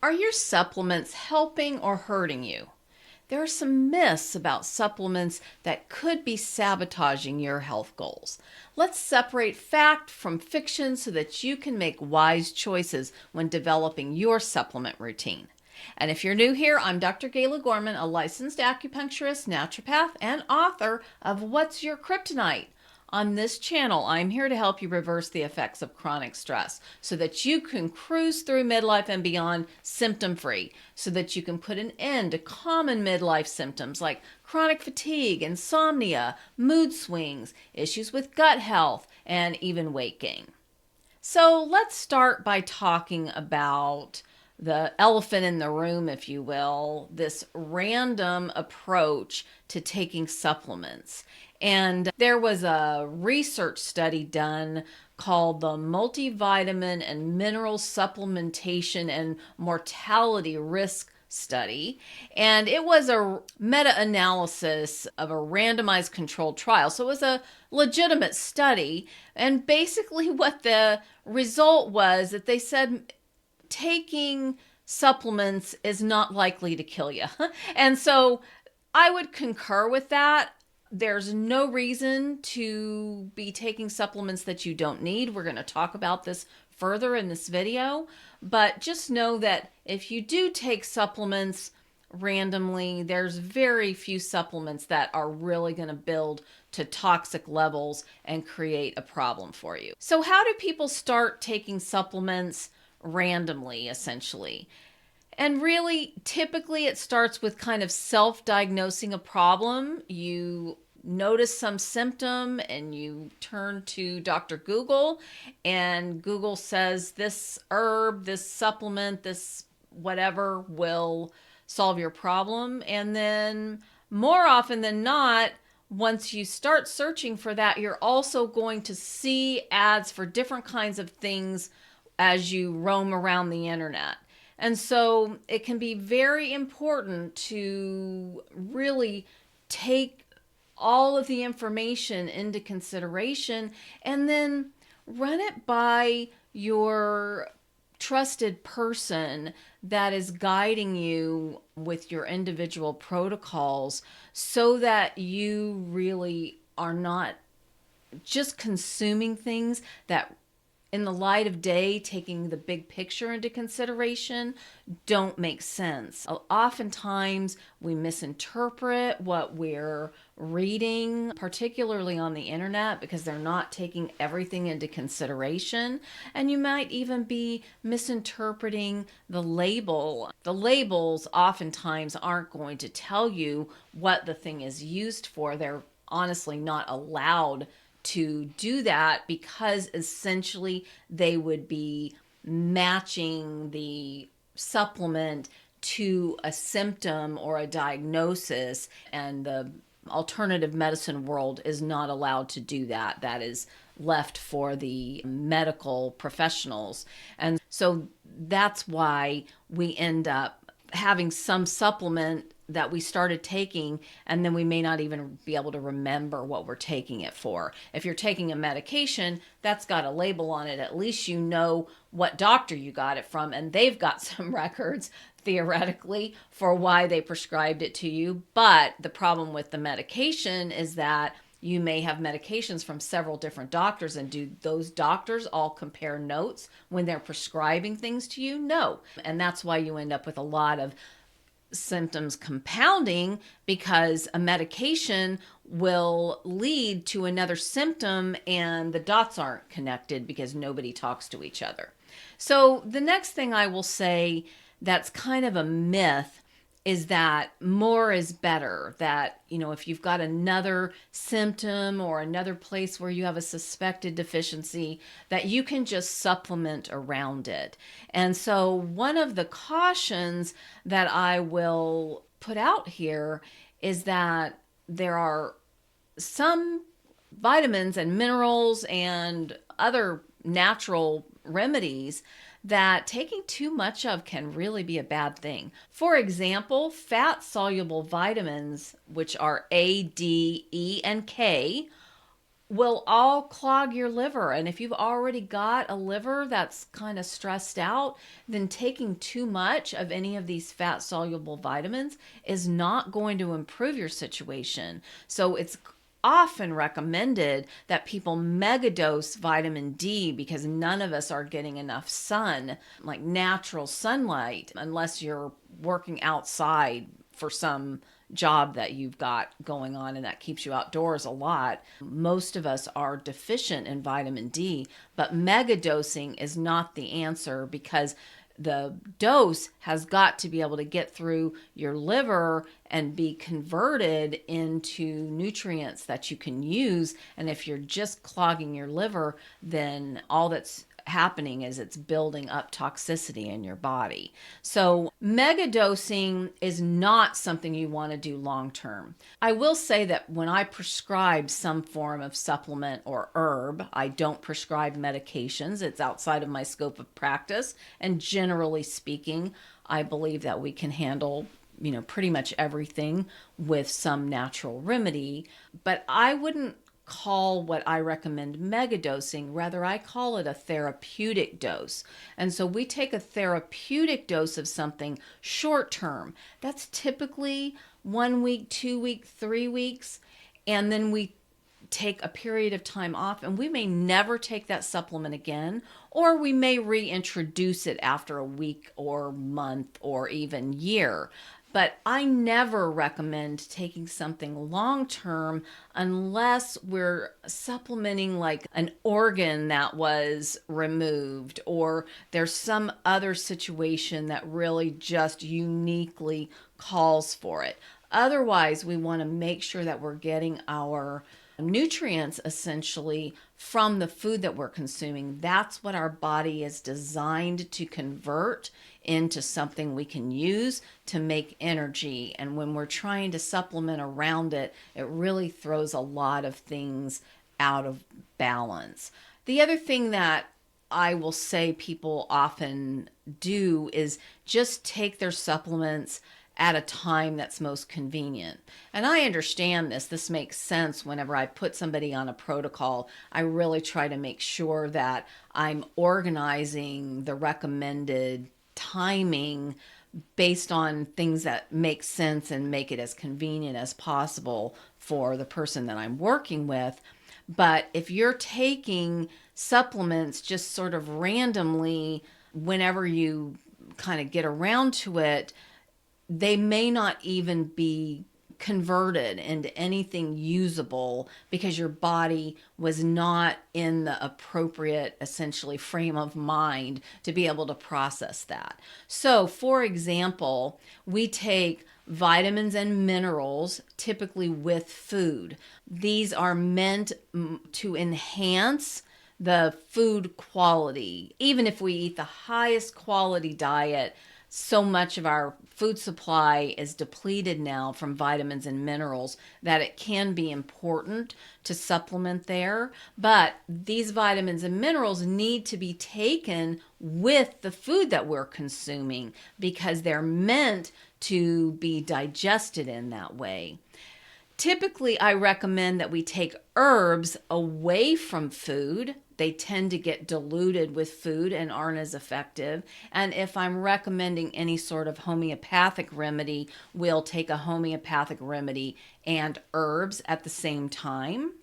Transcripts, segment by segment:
Are your supplements helping or hurting you? There are some myths about supplements that could be sabotaging your health goals. Let's separate fact from fiction so that you can make wise choices when developing your supplement routine. And if you're new here, I'm Dr. Gayla Gorman, a licensed acupuncturist, naturopath, and author of What's Your Kryptonite? On this channel, I'm here to help you reverse the effects of chronic stress so that you can cruise through midlife and beyond symptom-free, so that you can put an end to common midlife symptoms like chronic fatigue, insomnia, mood swings, issues with gut health, and even weight gain. So let's start by talking about the elephant in the room, if you will, this random approach to taking supplements. And there was a research study done called the Multivitamin and Mineral Supplementation and Mortality Risk Study. And it was a meta-analysis of a randomized controlled trial. So it was a legitimate study. And basically what the result was that they said taking supplements is not likely to kill you. And so I would concur with that. There's no reason to be taking supplements that you don't need. We're going to talk about this further in this video, but just know that if you do take supplements randomly, there's very few supplements that are really going to build to toxic levels and create a problem for you. So how do people start taking supplements randomly, essentially? And really, typically it starts with kind of self-diagnosing a problem. You notice some symptom and you turn to Dr. Google, and Google says this herb, this supplement, this whatever will solve your problem. And then more often than not, once you start searching for that, you're also going to see ads for different kinds of things as you roam around the internet. And so it can be very important to really take all of the information into consideration and then run it by your trusted person that is guiding you with your individual protocols, so that you really are not just consuming things that, in the light of day, taking the big picture into consideration, don't make sense. Oftentimes we misinterpret what we're reading, particularly on the internet, because they're not taking everything into consideration. And you might even be misinterpreting the label. The labels oftentimes aren't going to tell you what the thing is used for. They're honestly not allowed to do that, because essentially they would be matching the supplement to a symptom or a diagnosis, and the alternative medicine world is not allowed to do that. That is left for the medical professionals. And so that's why we end up having some supplement that we started taking, and then we may not even be able to remember what we're taking it for. If you're taking a medication that's got a label on it, at least you know what doctor you got it from, and they've got some records theoretically for why they prescribed it to you. But the problem with the medication is that you may have medications from several different doctors, and do those doctors all compare notes when they're prescribing things to you? No. And that's why you end up with a lot of symptoms compounding, because a medication will lead to another symptom and the dots aren't connected because nobody talks to each other. So the next thing I will say that's kind of a myth is that more is better. That, if you've got another symptom or another place where you have a suspected deficiency, that you can just supplement around it. And so one of the cautions that I will put out here is that there are some vitamins and minerals and other natural remedies that taking too much of can really be a bad thing. For example, fat-soluble vitamins, which are A, D, E, and K, will all clog your liver. And if you've already got a liver that's kind of stressed out, then taking too much of any of these fat soluble vitamins is not going to improve your situation. So it's often recommended that people megadose vitamin D because none of us are getting enough sun, like natural sunlight, unless you're working outside for some job that you've got going on and that keeps you outdoors a lot. Most of us are deficient in vitamin D, but megadosing is not the answer because the dose has got to be able to get through your liver and be converted into nutrients that you can use. And if you're just clogging your liver, then all that's happening is it's building up toxicity in your body. So megadosing is not something you want to do long term. I will say that when I prescribe some form of supplement or herb, I don't prescribe medications. It's outside of my scope of practice. And generally speaking, I believe that we can handle pretty much everything with some natural remedy. But I wouldn't call what I recommend megadosing. Rather, I call it a therapeutic dose. And so we take a therapeutic dose of something short term. That's typically 1 week, 2 week, 3 weeks. And then we take a period of time off, and we may never take that supplement again, or we may reintroduce it after a week or month or even year. But I never recommend taking something long term unless we're supplementing like an organ that was removed, or there's some other situation that really just uniquely calls for it. Otherwise, we want to make sure that we're getting our nutrients essentially from the food that we're consuming. That's what our body is designed to convert into something we can use to make energy. And when we're trying to supplement around it, it really throws a lot of things out of balance. The other thing that I will say people often do is just take their supplements at a time that's most convenient. And I understand this. This makes sense. Whenever I put somebody on a protocol, I really try to make sure that I'm organizing the recommended timing based on things that make sense and make it as convenient as possible for the person that I'm working with. But if you're taking supplements just sort of randomly whenever you kind of get around to it, they may not even be converted into anything usable because your body was not in the appropriate, essentially, frame of mind to be able to process that. So, for example, we take vitamins and minerals typically with food. These are meant to enhance the food quality. Even if we eat the highest quality diet, so much of our food supply is depleted now from vitamins and minerals that it can be important to supplement there. But these vitamins and minerals need to be taken with the food that we're consuming because they're meant to be digested in that way. Typically, I recommend that we take herbs away from food. They tend to get diluted with food and aren't as effective. And if I'm recommending any sort of homeopathic remedy, we'll take a homeopathic remedy and herbs at the same time.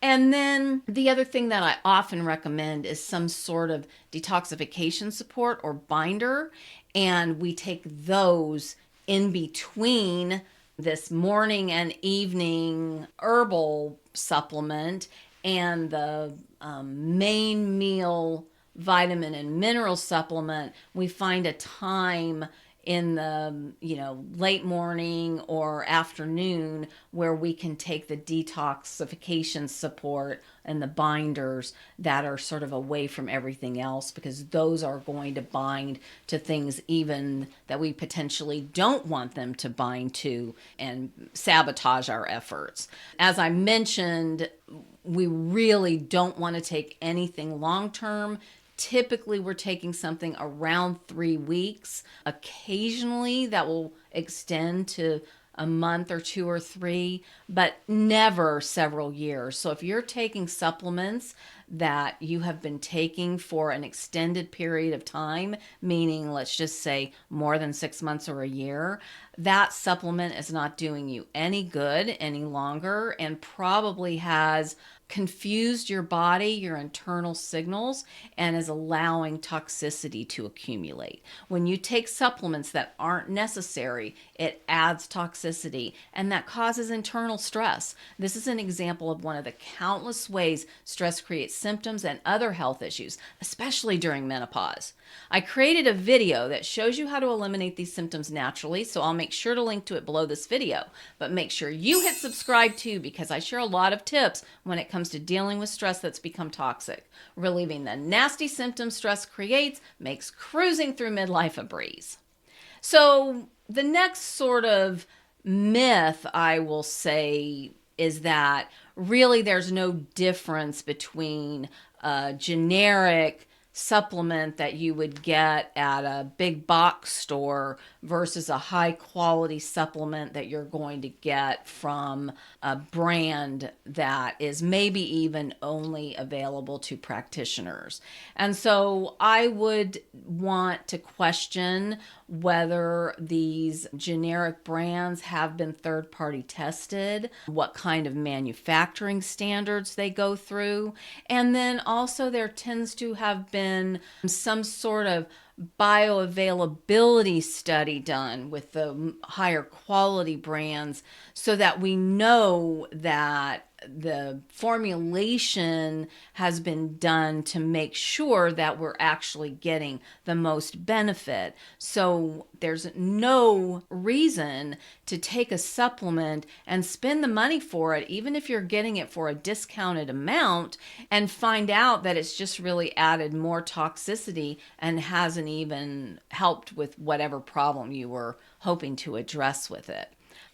And then the other thing that I often recommend is some sort of detoxification support or binder. And we take those in between this morning and evening herbal supplement and the main meal vitamin and mineral supplement. We find a time in the late morning or afternoon where we can take the detoxification support and the binders that are sort of away from everything else, because those are going to bind to things even that we potentially don't want them to bind to and sabotage our efforts. As I mentioned, we really don't want to take anything long term. Typically, we're taking something around 3 weeks. Occasionally, that will extend to a month or two or three, but never several years. So if you're taking supplements that you have been taking for an extended period of time, meaning let's just say more than 6 months or a year, that supplement is not doing you any good any longer and probably has confused your body, your internal signals, and is allowing toxicity to accumulate. When you take supplements that aren't necessary, it adds toxicity and that causes internal stress. This is an example of one of the countless ways stress creates symptoms and other health issues, especially during menopause. I created a video that shows you how to eliminate these symptoms naturally, so I'll make sure to link to it below this video. But make sure you hit subscribe too, because I share a lot of tips when it comes to dealing with stress that's become toxic. Relieving the nasty symptoms stress creates makes cruising through midlife a breeze. So the next sort of myth I will say is that really there's no difference between a generic supplement that you would get at a big box store versus a high quality supplement that you're going to get from a brand that is maybe even only available to practitioners. And so I would want to question whether these generic brands have been third party tested, what kind of manufacturing standards they go through, and then also there tends to have been some sort of bioavailability study done with the higher quality brands so that we know that the formulation has been done to make sure that we're actually getting the most benefit. So there's no reason to take a supplement and spend the money for it, even if you're getting it for a discounted amount, and find out that it's just really added more toxicity and hasn't even helped with whatever problem you were hoping to address with it.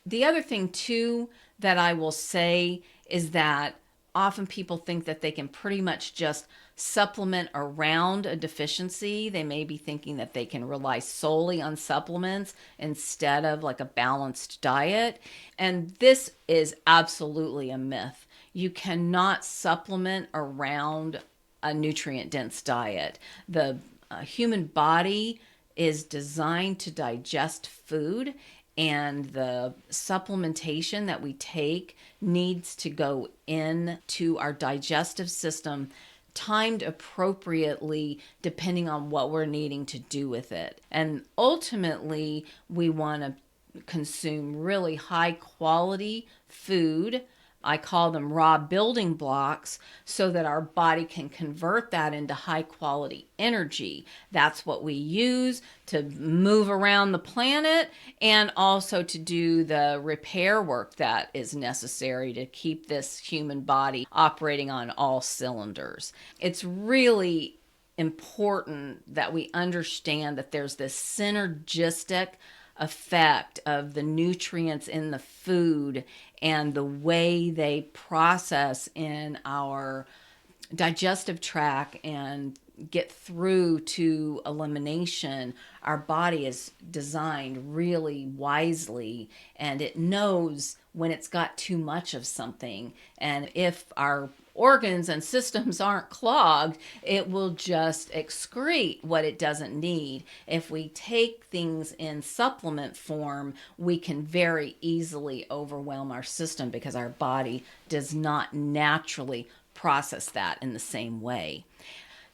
The other thing too that I will say is that often people think that they can pretty much just supplement around a deficiency. They may be thinking that they can rely solely on supplements instead of like a balanced diet. And this is absolutely a myth. You cannot supplement around a nutrient-dense diet. The human body is designed to digest food, and the supplementation that we take needs to go into our digestive system timed appropriately depending on what we're needing to do with it. And ultimately, we want to consume really high quality food. I call them raw building blocks so that our body can convert that into high quality energy. That's what we use to move around the planet and also to do the repair work that is necessary to keep this human body operating on all cylinders. It's really important that we understand that there's this synergistic effect of the nutrients in the food and the way they process in our digestive tract and get through to elimination. Our body is designed really wisely, and it knows when it's got too much of something. And if our organs and systems aren't clogged, it will just excrete what it doesn't need. If we take things in supplement form, we can very easily overwhelm our system because our body does not naturally process that in the same way.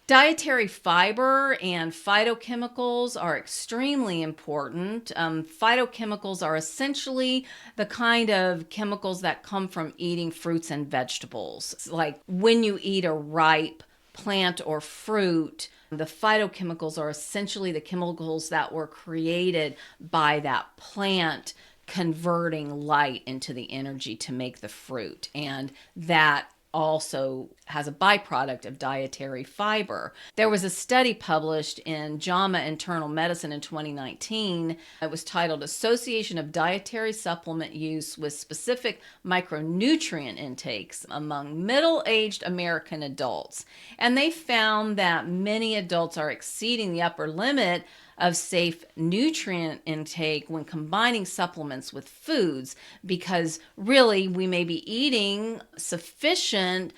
Dietary fiber and phytochemicals are extremely important. Phytochemicals are essentially the kind of chemicals that come from eating fruits and vegetables. It's like when you eat a ripe plant or fruit, the phytochemicals are essentially the chemicals that were created by that plant converting light into the energy to make the fruit. And that also has a byproduct of dietary fiber. There was a study published in JAMA Internal Medicine in 2019. It was titled Association of Dietary Supplement Use with Specific Micronutrient Intakes Among Middle-Aged American Adults. And they found that many adults are exceeding the upper limit of safe nutrient intake when combining supplements with foods, because really we may be eating sufficient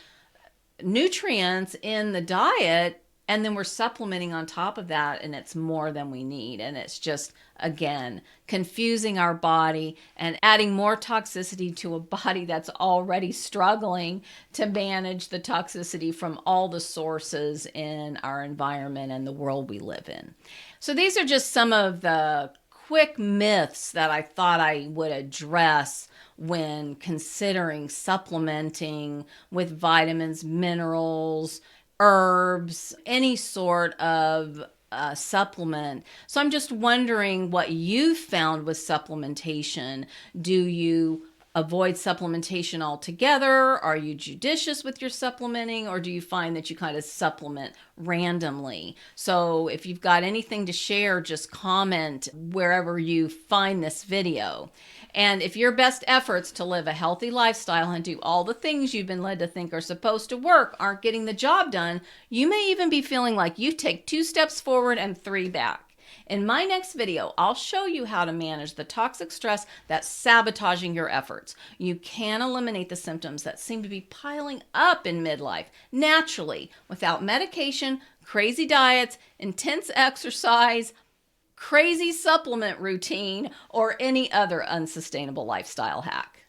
nutrients in the diet, and then we're supplementing on top of that, and it's more than we need. And it's just, again, confusing our body and adding more toxicity to a body that's already struggling to manage the toxicity from all the sources in our environment and the world we live in. So these are just some of the quick myths that I thought I would address when considering supplementing with vitamins, minerals, herbs, any sort of supplement. So I'm just wondering what you found with supplementation. Do you avoid supplementation altogether? Are you judicious with your supplementing, or do you find that you kind of supplement randomly? So if you've got anything to share, just comment wherever you find this video. And if your best efforts to live a healthy lifestyle and do all the things you've been led to think are supposed to work aren't getting the job done, you may even be feeling like you take 2 steps forward and 3 back. In my next video, I'll show you how to manage the toxic stress that's sabotaging your efforts. You can eliminate the symptoms that seem to be piling up in midlife naturally without medication, crazy diets, intense exercise, crazy supplement routine, or any other unsustainable lifestyle hack.